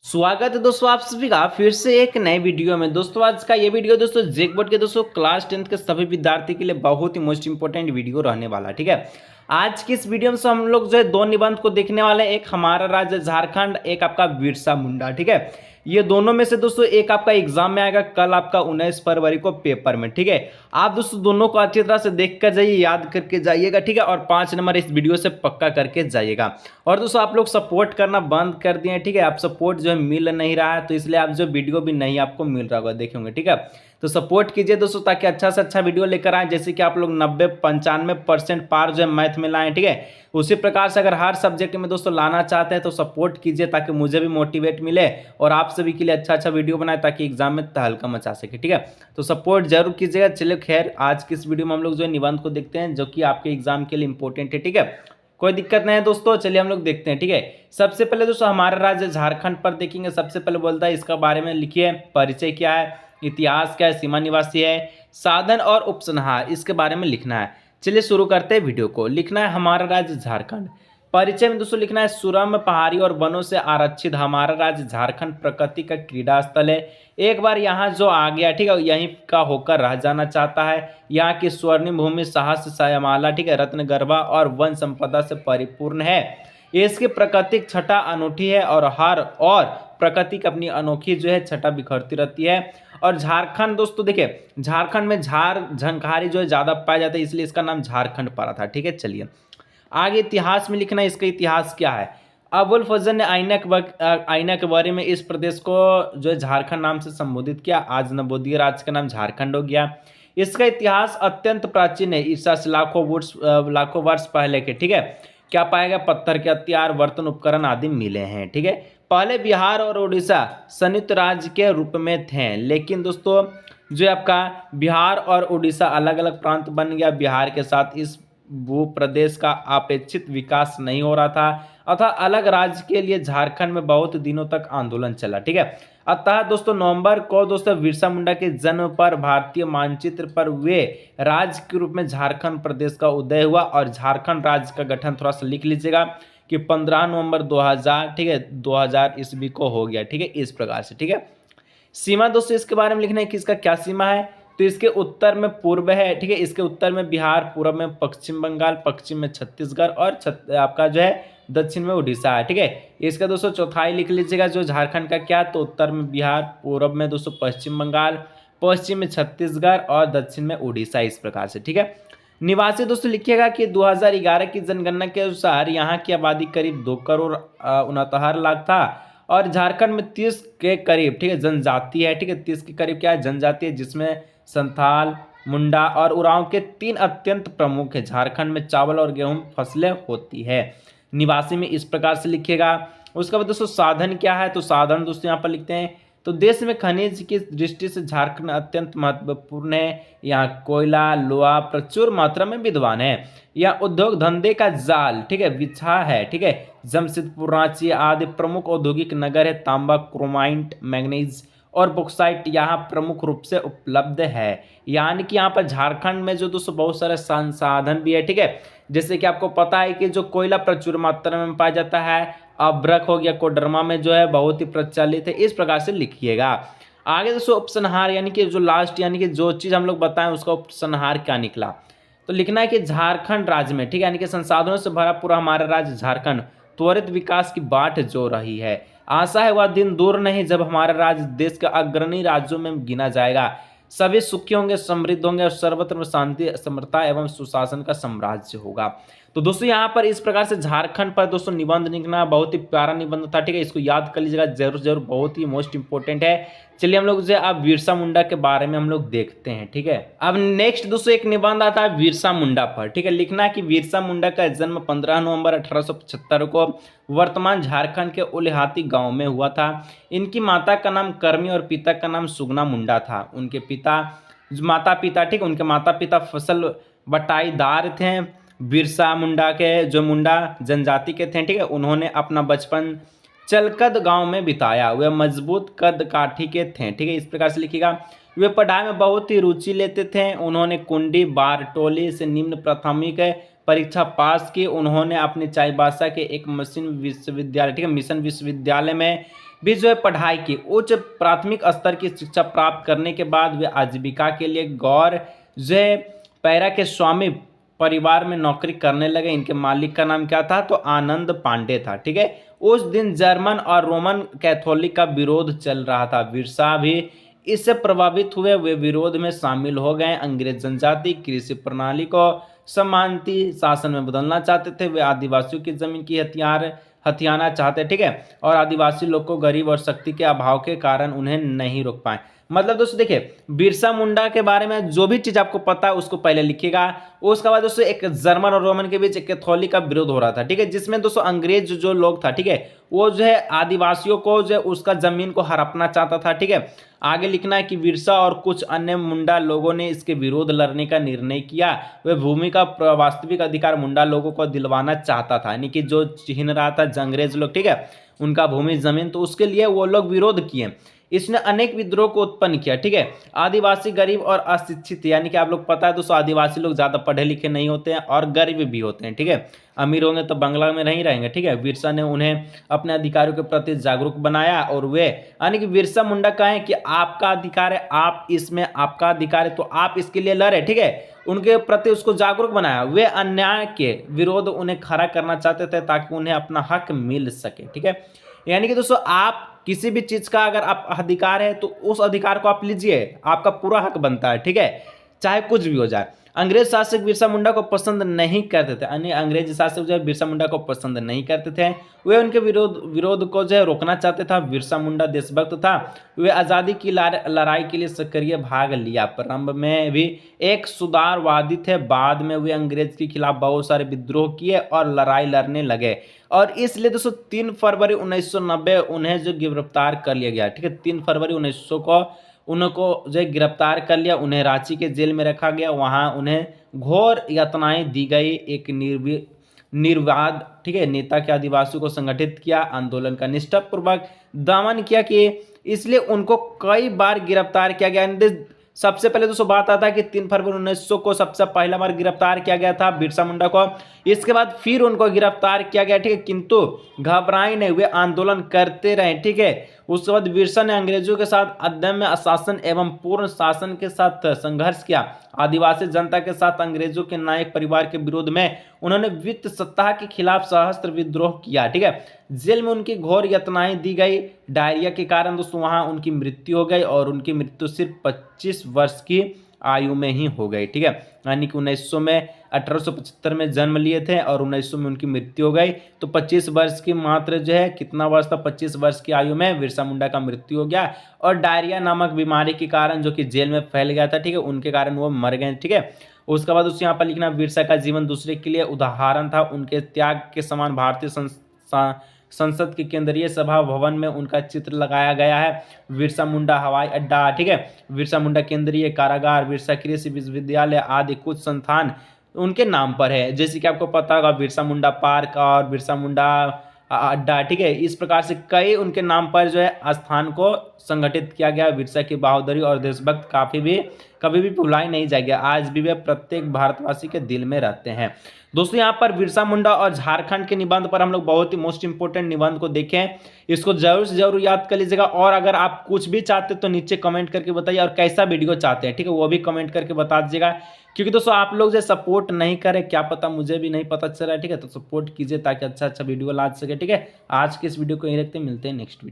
स्वागत है दोस्तों आप सभी का फिर से एक नए वीडियो में। दोस्तों आज का ये वीडियो दोस्तों जेक बोर्ड के दोस्तों क्लास 10th के सभी विद्यार्थी के लिए बहुत ही मोस्ट इंपोर्टेंट वीडियो रहने वाला है। ठीक है, आज की इस वीडियो में से हम लोग जो है दो निबंध को देखने वाले हैं। एक हमारा राज्य झारखंड, एक आपका बिरसा मुंडा। ठीक है, ये दोनों में से दोस्तों एक आपका एग्जाम में आएगा कल आपका 19 फरवरी को पेपर में। ठीक है, आप दोस्तों दोनों को अच्छी तरह से देख कर जाइए, याद करके जाइएगा। ठीक है, और 5 नंबर इस वीडियो से पक्का करके जाइएगा। और दोस्तों आप लोग सपोर्ट करना बंद कर दिए हैं। ठीक है, आप सपोर्ट जो है मिल नहीं रहा है, तो इसलिए आप जो वीडियो भी नहीं आपको मिल रहा होगा देखेंगे। ठीक है, तो सपोर्ट कीजिए दोस्तों ताकि अच्छा से अच्छा वीडियो लेकर आए, जैसे कि आप लोग 90-95% पार जो है मैथ में लाएं। ठीक है, उसी प्रकार से अगर हर सब्जेक्ट में दोस्तों लाना चाहते हैं तो सपोर्ट कीजिए ताकि मुझे भी मोटिवेट मिले और आप सभी के लिए अच्छा अच्छा वीडियो बनाए ताकि एग्जाम में तहलका मचा सके। ठीक है, तो सपोर्ट जरूर कीजिएगा। चलिए खैर, आज की इस वीडियो में हम लोग जो है निबंध को देखते हैं जो कि आपके एग्जाम के लिए इंपॉर्टेंट है। ठीक है, कोई दिक्कत नहीं है दोस्तों, चलिए हम लोग देखते हैं। ठीक है, सबसे पहले दोस्तों हमारा राज्य झारखंड पर देखेंगे। सबसे पहले बोलता है इसका बारे में लिखिए, परिचय क्या है, इतिहास क्या है, सीमा निवासी है, साधन और उपसंहार, इसके बारे में लिखना है। चलिए शुरू करते हैं वीडियो को। लिखना है हमारा राज्य झारखंड। परिचय में दोस्तों लिखना है सुरम्य पहाड़ी और वनों से आरक्षित हमारा राज्य झारखंड प्रकृति का क्रीड़ा स्थल है। एक बार यहाँ जो आ गया, ठीक है, यहीं का होकर रह जाना चाहता है। यहाँ की स्वर्णिम भूमि साहस सायमाला, ठीक है, रत्न गर्भा और वन संपदा से परिपूर्ण है। इसकी प्राकृतिक छटा अनूठी है और प्रकृति की अपनी अनोखी जो है छटा बिखरती रहती है। और झारखंड दोस्तों देखिए, झारखंड में झार झंखारी जो है ज्यादा पाया जाता है, इसलिए इसका नाम झारखंड पड़ा था। ठीक है, चलिए आगे इतिहास में लिखना है। इसका इतिहास क्या है। अबुल फजल ने आईना के बारे में इस प्रदेश को जो है झारखंड नाम से संबोधित किया। आज नवोदिय राज्य का नाम झारखंड हो गया। इसका इतिहास अत्यंत प्राचीन है, ईसा से लाखों वर्ष पहले के। ठीक है, क्या पाया गया, पत्थर के हथियार, बर्तन, उपकरण आदि मिले हैं। ठीक है, पहले बिहार और उड़ीसा संयुक्त राज्य के रूप में थे, लेकिन दोस्तों जो है आपका बिहार और उड़ीसा अलग अलग प्रांत बन गया। बिहार के साथ इस भू प्रदेश का अपेक्षित विकास नहीं हो रहा था, अतः अलग राज्य के लिए झारखंड में बहुत दिनों तक आंदोलन चला। ठीक है, अतः दोस्तों नवंबर को दोस्तों बिरसा मुंडा के जन्म पर भारतीय मानचित्र पर वे राज्य के रूप में झारखंड प्रदेश का उदय हुआ और झारखंड राज्य का गठन थोड़ा सा लिख लीजिएगा कि 15 नवंबर 2000, ठीक है, 2000 ईस्वी को हो गया। ठीक है, इस प्रकार से। ठीक है, सीमा दोस्तों इसके बारे में लिखना है कि इसका क्या सीमा है। तो इसके उत्तर में पूर्व है, ठीक है, इसके उत्तर में बिहार, पूर्व में पश्चिम बंगाल, पश्चिम में छत्तीसगढ़ और आपका जो है दक्षिण में उड़ीसा है। ठीक है, इसका दोस्तों चौथाई लिख लीजिएगा जो झारखंड का क्या, तो उत्तर में बिहार, पूर्व में दोस्तों पश्चिम बंगाल, पश्चिम में छत्तीसगढ़ और दक्षिण में उड़ीसा, इस प्रकार से। ठीक है, निवासी दोस्तों लिखिएगा कि 2011 की जनगणना के अनुसार यहाँ की आबादी करीब 2,69,00,000 था और झारखंड में 30 के करीब, ठीक है, जनजाति है। ठीक है, 30 के करीब क्या है, जनजाति है, जिसमें संथाल, मुंडा और उरांव के 3 अत्यंत प्रमुख है। झारखंड में चावल और गेहूं फसलें होती है। निवासी में इस प्रकार से लिखिएगा। उसके बाद दोस्तों साधन क्या है, तो साधन दोस्तों यहाँ पर लिखते हैं। तो देश में खनिज की दृष्टि से झारखंड अत्यंत महत्वपूर्ण है। यहाँ कोयला, लोहा प्रचुर मात्रा में विद्वान है। यहाँ उद्योग धंधे का जाल, ठीक है, बिछा है। ठीक है, जमशेदपुर, रांची आदि प्रमुख औद्योगिक नगर है। तांबा, क्रोमाइट, मैग्नीज और बॉक्साइट यहाँ प्रमुख रूप से उपलब्ध है। यानी कि यहाँ पर झारखंड में जो दोस्तों बहुत सारे संसाधन भी है। ठीक है, जैसे कि आपको पता है कि जो कोयला प्रचुर मात्रा में पाया जाता है, अभ्रक हो गया, कोडरमा में जो है बहुत ही प्रचलित है। इस प्रकार से लिखिएगा। आगे दोस्तों उपसंहार, यानी कि जो लास्ट, यानी कि जो चीज़ हम लोग बताएं उसका उपसंहार क्या निकला, तो लिखना है कि झारखंड राज्य में, ठीक है, यानी कि संसाधनों से भरा पूरा हमारा राज्य झारखंड त्वरित विकास की बाट जो रही है। आशा है वह दिन दूर नहीं जब हमारा राज्य देश के अग्रणी राज्यों में गिना जाएगा। सभी सुखी होंगे, समृद्ध होंगे और सर्वत्र शांति, समृद्धता एवं सुशासन का साम्राज्य होगा। तो दोस्तों यहाँ पर इस प्रकार से झारखंड पर दोस्तों निबंध लिखना बहुत ही प्यारा निबंध था। ठीक है, इसको याद कर लीजिएगा जरूर जरूर, बहुत ही मोस्ट इंपोर्टेंट है। चलिए हम लोग जो है अब बिरसा मुंडा के बारे में हम लोग देखते हैं। ठीक है, अब नेक्स्ट दोस्तों एक निबंध आता है बिरसा मुंडा पर। ठीक है, लिखना है कि बिरसा मुंडा का जन्म 15 नवंबर 1875 को वर्तमान झारखंड के उलिहाती गांव में हुआ था। इनकी माता का नाम करमी और पिता का नाम सुगना मुंडा था। उनके माता पिता, ठीक, उनके माता पिता फसल बटाईदार थे। बिरसा मुंडा के जो मुंडा जनजाति के थे, ठीक है, उन्होंने अपना बचपन चलकद गांव में बिताया। वे मजबूत कद काठी के थे। ठीक है, इस प्रकार से लिखिएगा। वे पढ़ाई में बहुत ही रुचि लेते थे। उन्होंने कुंडी बारटोली से निम्न प्राथमिक परीक्षा पास की। उन्होंने अपने चाईबासा के एक मिशन विश्वविद्यालय, ठीक है, मिशन विश्वविद्यालय में भी जो है पढ़ाई की, उच्च प्राथमिक स्तर की शिक्षा प्राप्त करने के बाद वे आजीविका के लिए गौर जो है पैरा के स्वामी परिवार में नौकरी करने लगे। इनके मालिक का नाम क्या था? तो आनंद पांडे था। ठीक है, उस दिन जर्मन और रोमन कैथोलिक का विरोध चल रहा था। बिरसा भी इससे प्रभावित हुए, वे विरोध में शामिल हो गए। अंग्रेज जनजाति कृषि प्रणाली को समानती शासन में बदलना चाहते थे। वे आदिवासियों की जमीन की हथियाना चाहते। ठीक है, और आदिवासी लोग को गरीब और शक्ति के अभाव के कारण उन्हें नहीं रोक पाए। मतलब दोस्तों देखिए, बिरसा मुंडा के बारे में जो भी चीज आपको पता है उसको पहले लिखिएगा। उसके बाद दोस्तों एक जर्मन और रोमन के बीच एक कैथोलिक का विरोध हो रहा था। ठीक है, जिसमें दोस्तों अंग्रेज जो लोग था, ठीक है, वो जो है आदिवासियों को जो है उसका जमीन को हड़पना चाहता था। ठीक है, आगे लिखना है कि बिरसा और कुछ अन्य मुंडा लोगों ने इसके विरोध लड़ने का निर्णय किया। वे भूमि का वास्तविक अधिकार मुंडा लोगों को दिलवाना चाहता था, यानी कि जो छीन रहा था अंग्रेज लोग, ठीक है, उनका भूमि जमीन, तो उसके लिए वो लोग विरोध किए। इसने अनेक विद्रोह को उत्पन्न किया। ठीक है, आदिवासी गरीब और अशिक्षित, यानी कि आप लोग पता है दोस्तों आदिवासी लोग ज्यादा पढ़े लिखे नहीं होते हैं और गरीब भी होते हैं। ठीक है, अमीर होंगे तो बंगला में नहीं रहेंगे। ठीक है, बिरसा ने उन्हें अपने अधिकारों के प्रति जागरूक बनाया और वे, यानी कि बिरसा मुंडा कहें कि आपका अधिकार है, आप इसमें आपका अधिकार है, तो आप इसके लिए लड़े। ठीक है, उनके प्रति उसको जागरूक बनाया। वे अन्याय के विरोध उन्हें खड़ा करना चाहते थे ताकि उन्हें अपना हक मिल सके। ठीक है, यानी कि दोस्तों आप किसी भी चीज का अगर आप अधिकार है तो उस अधिकार को आप लीजिए, आपका पूरा हक बनता है। ठीक है, चाहे कुछ भी हो जाए। अंग्रेज शासक बिरसा मुंडा को पसंद नहीं करते थे, यानी अंग्रेज शासक जो है बिरसा मुंडा को पसंद नहीं करते थे। वे उनके विरोध को जो है रोकना चाहते था। बिरसा मुंडा देशभक्त था। वे आज़ादी की लड़ाई के लिए सक्रिय भाग लिया। प्रारंभ में भी एक सुधारवादी थे। बाद में वे अंग्रेज के खिलाफ बहुत सारे विद्रोह किए और लड़ाई लड़ने लगे, और इसलिए दोस्तों 3 फरवरी 1990 उन्हें जो गिरफ्तार कर लिया गया। ठीक है, 3 फरवरी 1900 को उनको जो गिरफ्तार कर लिया। उन्हें रांची के जेल में रखा गया। वहां उन्हें घोर यातनाएं दी गई। एक निर्वाद, ठीक है, नेता के आदिवासियों को संगठित किया, आंदोलन का निष्ठापूर्वक दमन किया कि इसलिए उनको कई बार गिरफ्तार किया गया। सबसे पहले दोस्तों बात आता है कि 3 फरवरी 1900 को सबसे पहला बार गिरफ्तार किया गया था बिरसा मुंडा को। इसके बाद फिर उनको गिरफ्तार किया गया। ठीक है, किंतु घबराए नहीं, वे आंदोलन करते रहे। ठीक है, उसके बाद बिरसा ने अंग्रेजों के साथ अदम्य शासन एवं पूर्ण शासन के साथ संघर्ष किया। आदिवासी जनता के साथ अंग्रेजों के नायक परिवार के विरोध में उन्होंने वित्त सत्ता के खिलाफ सशस्त्र विद्रोह किया। ठीक है, जेल में उनकी घोर यातनाएं दी गई। डायरिया के कारण दोस्तों वहां उनकी मृत्यु हो गई, और उनकी मृत्यु सिर्फ 25 वर्ष की आयु में ही हो गई। ठीक है, यानी कि 1900 में 1875 में जन्म लिए थे और 1900 में उनकी मृत्यु हो गई। तो 25 वर्ष की मात्र जो है, कितना वर्ष था, 25 वर्ष की आयु में बिरसा मुंडा का मृत्यु हो गया। और डायरिया नामक बीमारी के कारण, जो कि जेल में फैल गया था, ठीक है, उनके कारण वो मर गए। ठीक है, उसके बाद उस यहाँ पर लिखना, बिरसा का जीवन दूसरे के लिए उदाहरण था। उनके त्याग के समान भारतीय संसद के केंद्रीय सभा भवन में उनका चित्र लगाया गया है। बिरसा मुंडा हवाई अड्डा, ठीक है, बिरसा मुंडा केंद्रीय कारागार, बिरसा कृषि विश्वविद्यालय आदि कुछ संस्थान उनके नाम पर है। जैसे कि आपको पता होगा बिरसा मुंडा पार्क और बिरसा मुंडा अड्डा। ठीक है, इस प्रकार से कई उनके नाम पर जो है स्थान को संगठित किया गया। बिरसा की बहादुरी और देशभक्त कभी भी भुलाई नहीं जाएगी। आज भी वे प्रत्येक भारतवासी के दिल में रहते हैं। दोस्तों यहाँ पर बिरसा मुंडा और झारखंड के निबंध पर हम लोग बहुत ही मोस्ट इंपोर्टेंट निबंध को देखें, इसको जरूर से जरूर याद कर लीजिएगा। और अगर आप कुछ भी चाहते तो नीचे कमेंट करके बताइए, और कैसा वीडियो चाहते हैं, ठीक है, वो भी कमेंट करके बता दीजिएगा। क्योंकि दोस्तों आप लोग जो सपोर्ट नहीं करें, क्या पता, मुझे भी नहीं पता चल रहा है। ठीक है, तो सपोर्ट कीजिए ताकि अच्छा वीडियो ला सके। ठीक है, आज के इस वीडियो को यहीं रखते हैं, मिलते हैं नेक्स्ट वीडियो।